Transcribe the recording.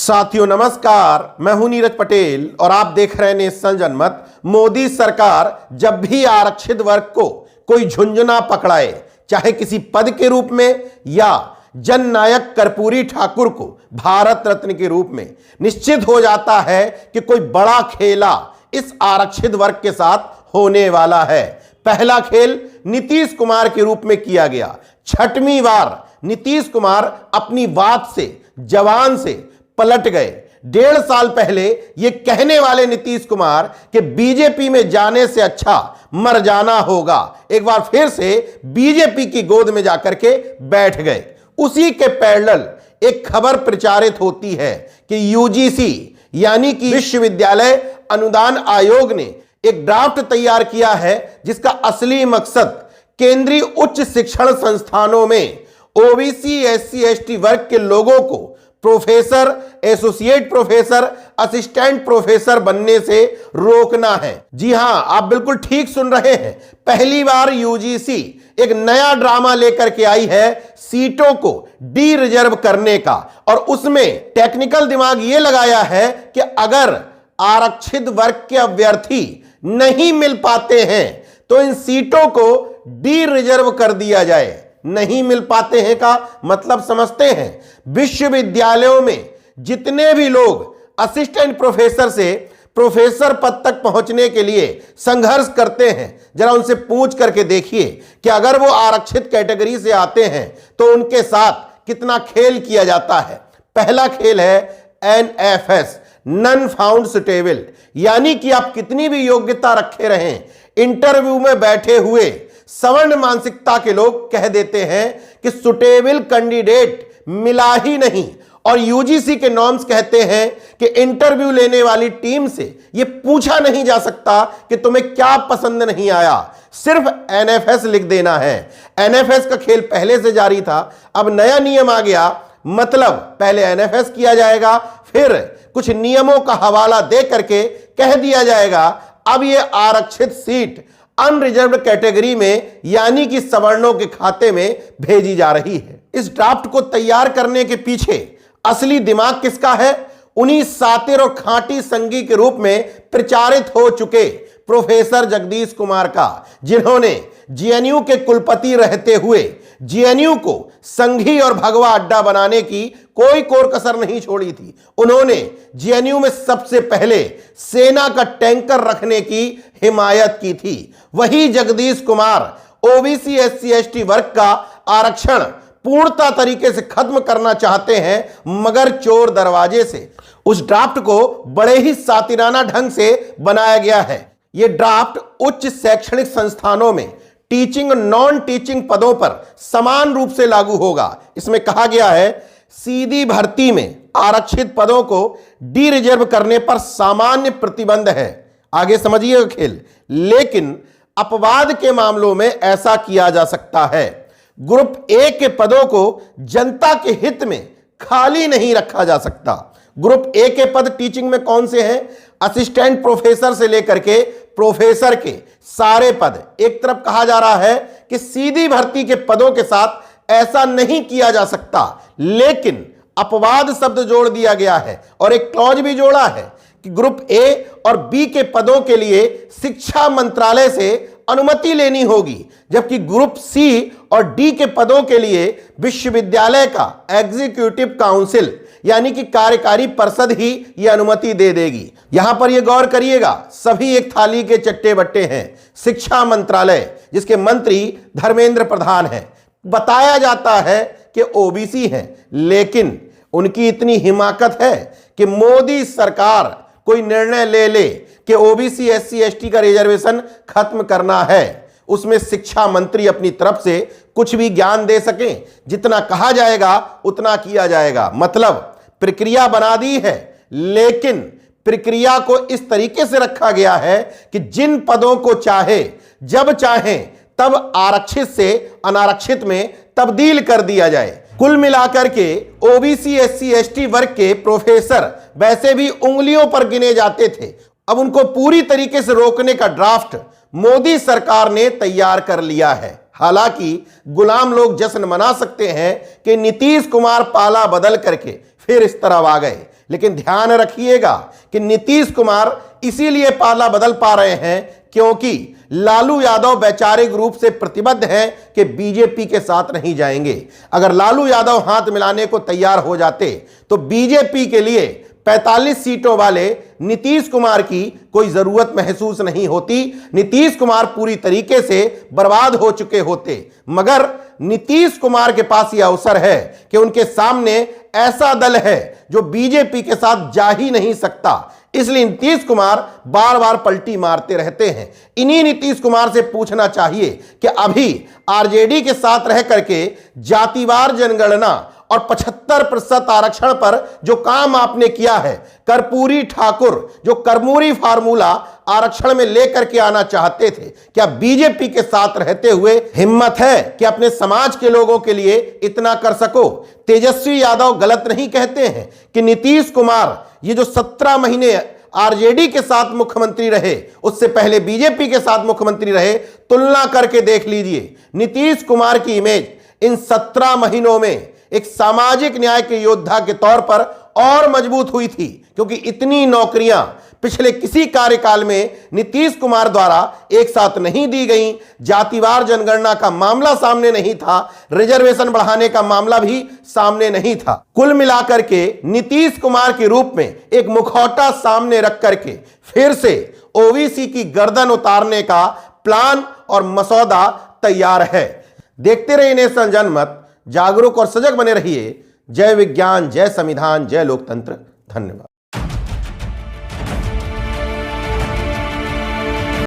साथियों नमस्कार, मैं हूं नीरज पटेल और आप देख रहे हैं नेशन जनमत। मोदी सरकार जब भी आरक्षित वर्ग को कोई झुंझुना पकड़ाए, चाहे किसी पद के रूप में या जननायक कर्पूरी ठाकुर को भारत रत्न के रूप में, निश्चित हो जाता है कि कोई बड़ा खेला इस आरक्षित वर्ग के साथ होने वाला है। पहला खेल नीतीश कुमार के रूप में किया गया। छठवीं बार नीतीश कुमार अपनी बात से, जवान से पलट गए। 1.5 साल पहले ये कहने वाले नीतीश कुमार कि बीजेपी में जाने से अच्छा मर जाना होगा, एक बार फिर से बीजेपी की गोद में जाकर के बैठ गए। उसी के पैरेलल एक खबर प्रचारित होती है कि यूजीसी यानी कि विश्वविद्यालय अनुदान आयोग ने एक ड्राफ्ट तैयार किया है जिसका असली मकसद केंद्रीय उच्च शिक्षण संस्थानों में ओबीसी, एससी, एसटी वर्ग के लोगों को professor, associate professor, assistant professor बनने से रोकना है। जी हां, आप बिल्कुल ठीक सुन रहे हैं। पहली बार यूजीसी एक नया ड्रामा लेकर के आई है सीटों को डी रिजर्व करने का, और उसमें टेक्निकल दिमाग यह लगाया है कि अगर आरक्षित वर्ग के अभ्यर्थी नहीं मिल पाते हैं तो इन सीटों को डी रिजर्व कर दिया जाए। नहीं मिल पाते हैं का मतलब समझते हैं? विश्वविद्यालयों में जितने भी लोग असिस्टेंट प्रोफेसर से प्रोफेसर पद तक पहुंचने के लिए संघर्ष करते हैं, जरा उनसे पूछ करके देखिए कि अगर वो आरक्षित कैटेगरी से आते हैं तो उनके साथ कितना खेल किया जाता है। पहला खेल है एनएफएस, नन फाउंड सुटेबल, यानी कि आप कितनी भी योग्यता रखे रहें, इंटरव्यू में बैठे हुए सवर्ण मानसिकता के लोग कह देते हैं कि सुटेबल कैंडिडेट मिला ही नहीं, और यूजीसी के नॉर्म्स कहते हैं कि इंटरव्यू लेने वाली टीम से यह पूछा नहीं जा सकता कि तुम्हें क्या पसंद नहीं आया, सिर्फ एनएफएस लिख देना है। एनएफएस का खेल पहले से जारी था, अब नया नियम आ गया, मतलब पहले एनएफएस किया जाएगा, फिर कुछ नियमों का हवाला दे करके कह दिया जाएगा अब यह आरक्षित सीट अनरिजर्व्ड कैटेगरी में यानी कि सवर्णों के खाते में भेजी जा रही है। इस ड्राफ्ट को तैयार करने के पीछे असली दिमाग किसका है? उन्हीं सातिर और खांटी संगी के रूप में प्रचारित हो चुके प्रोफेसर जगदीश कुमार का, जिन्होंने जेएनयू के कुलपति रहते हुए जेएनयू को संघी और भगवा अड्डा बनाने की कोई कोर कसर नहीं छोड़ी थी। उन्होंने जेएनयू में सबसे पहले सेना का टैंकर रखने की हिमायत की थी। वही Jagdish Kumar OBC, SC, ST वर्ग का आरक्षण पूर्णता तरीके से खत्म करना चाहते हैं, मगर चोर दरवाजे से। उस ड्राफ्ट को बड़े ही सातिराना ढंग से बनाया गया है। यह ड्राफ्ट उच्च शैक्षणिक संस्थानों में टीचिंग और नॉन टीचिंग पदों पर समान रूप से लागू होगा। इसमें कहा गया है सीधी भर्ती में आरक्षित पदों को डी रिजर्व करने पर सामान्य प्रतिबंध है। आगे समझिए खेल। लेकिन अपवाद के मामलों में ऐसा किया जा सकता है। ग्रुप ए के पदों को जनता के हित में खाली नहीं रखा जा सकता। ग्रुप ए के पद टीचिंग में कौन से हैं? असिस्टेंट प्रोफेसर से लेकर के प्रोफेसर के सारे पद। एक तरफ कहा जा रहा है कि सीधी भर्ती के पदों के साथ ऐसा नहीं किया जा सकता, लेकिन अपवाद शब्द जोड़ दिया गया है और एक क्लॉज भी जोड़ा है कि ग्रुप ए और बी के पदों के लिए शिक्षा मंत्रालय से अनुमति लेनी होगी, जबकि ग्रुप सी और डी के पदों के लिए विश्वविद्यालय का एग्जीक्यूटिव काउंसिल यानी कि कार्यकारी परिषद ही यह अनुमति दे देगी। यहां पर यह गौर करिएगा, सभी एक थाली के चट्टे बट्टे हैं। शिक्षा मंत्रालय जिसके मंत्री धर्मेंद्र प्रधान हैं, बताया जाता है कि ओबीसी हैं, लेकिन उनकी इतनी हिमाकत है कि मोदी सरकार कोई निर्णय ले ले कि ओबीसी, एससी, एसटी का रिजर्वेशन खत्म करना है, उसमें शिक्षा मंत्री अपनी तरफ से कुछ भी ज्ञान दे सकें, जितना कहा जाएगा उतना किया जाएगा। मतलब प्रक्रिया बना दी है, लेकिन प्रक्रिया को इस तरीके से रखा गया है कि जिन पदों को चाहे जब चाहे तब आरक्षित से अनारक्षित में तब्दील कर दिया जाए। कुल मिलाकर के ओबीसी, एससी, एसटी वर्ग के प्रोफेसर वैसे भी उंगलियों पर गिने जाते थे, अब उनको पूरी तरीके से रोकने का ड्राफ्ट मोदी सरकार ने तैयार कर लिया है। हालांकि गुलाम लोग जश्न मना सकते हैं कि नीतीश कुमार पाला बदल करके फिर इस तरफ आ गए, लेकिन ध्यान रखिएगा कि नीतीश कुमार इसीलिए पाला बदल पा रहे हैं क्योंकि लालू यादव वैचारिक रूप से प्रतिबद्ध हैं कि बीजेपी के साथ नहीं जाएंगे। अगर लालू यादव हाथ मिलाने को तैयार हो जाते तो बीजेपी के लिए 45 सीटों वाले नीतीश कुमार की कोई जरूरत महसूस नहीं होती। नीतीश कुमार पूरी तरीके से बर्बाद हो चुके होते। मगर नीतीश कुमार के पास यह अवसर है कि उनके सामने ऐसा दल है जो बीजेपी के साथ जा ही नहीं सकता। इसलिए नीतीश कुमार बार बार पलटी मारते रहते हैं। इन्हीं नीतीश कुमार से पूछना चाहिए कि अभी आरजेडी के साथ रह करके जातिवार जनगणना और 75% आरक्षण पर जो काम आपने किया है, कर्पूरी ठाकुर जो करमूरी फार्मूला आरक्षण में लेकर के आना चाहते थे, क्या बीजेपी के साथ रहते हुए हिम्मत है कि अपने समाज के लोगों के लिए इतना कर सको? तेजस्वी यादव गलत नहीं कहते हैं कि नीतीश कुमार ये जो 17 महीने आरजेडी के साथ मुख्यमंत्री रहे, उससे पहले बीजेपी के साथ मुख्यमंत्री रहे, तुलना करके देख लीजिए। नीतीश कुमार की इमेज इन 17 महीनों में एक सामाजिक न्याय के योद्धा के तौर पर और मजबूत हुई थी, क्योंकि इतनी नौकरियां पिछले किसी कार्यकाल में नीतीश कुमार द्वारा एक साथ नहीं दी गई। जातिवार जनगणना का मामला सामने नहीं था, रिजर्वेशन बढ़ाने का मामला भी सामने नहीं था। कुल मिलाकर के नीतीश कुमार के रूप में एक मुखौटा सामने रख करके फिर से ओबीसी की गर्दन उतारने का प्लान और मसौदा तैयार है। देखते रहिए नेशन जनमत, जागरूक और सजग बने रहिए। जय विज्ञान, जय संविधान, जय लोकतंत्र। धन्यवाद।